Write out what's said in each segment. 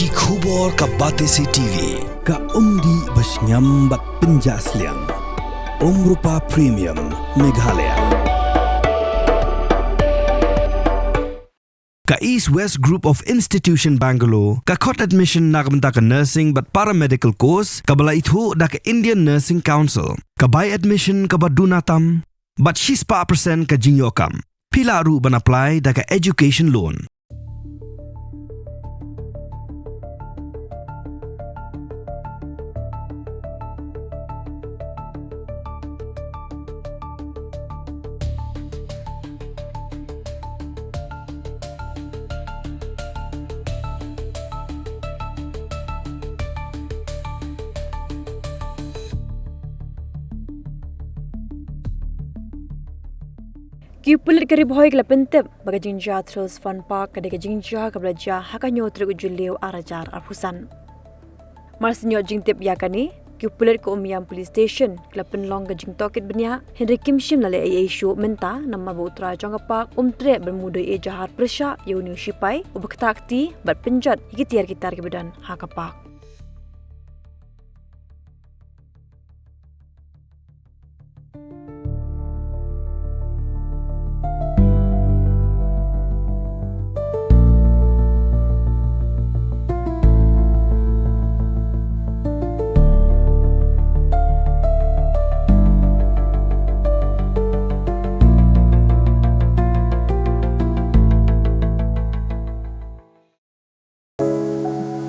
Ki khubor ka Batesi TV. Ka umdi basnyambat penjaslian. Rupa Premium Meghalaya. Ka East West Group of Institution Bangalore, ka court admission nagamta ka nursing but paramedical course, ka bala itu da ka Indian Nursing Council, ka by admission ka badunatam, but Shipai % ka jinyokam. Pila ru ban apply da ka education loan. Kiupulit kari boy kala pentep baga jinja Thrills Fun Park kadeka jinja kablaja hakanyo truk juleu arajar arhusan. Marsinyo jingtep yakani kiupulit ko umiam police station kala penlong ga jingtokit benya Henry Kimshim lale ai show menta nama Trai Treh Treh bermuda Ejahar Persha yuni Shipai ubaktakti bat penjat hikitiar kitar kebedan hakapak.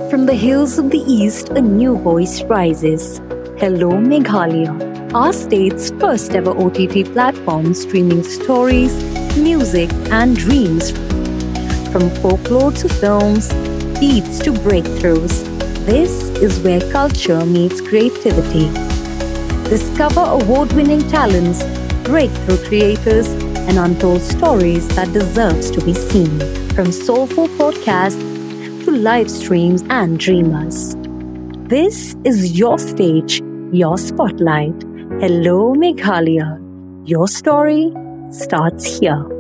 From the hills of the east, a new voice rises. Hello Meghalaya, our state's first ever OTT platform streaming stories, music and dreams. From folklore to films, beats to breakthroughs, this is where culture meets creativity. Discover award-winning talents, breakthrough creators, and untold stories that deserves to be seen. From soulful podcasts to live streams and dreamers. This is your stage, your spotlight. Hello Meghalaya. Your story starts here.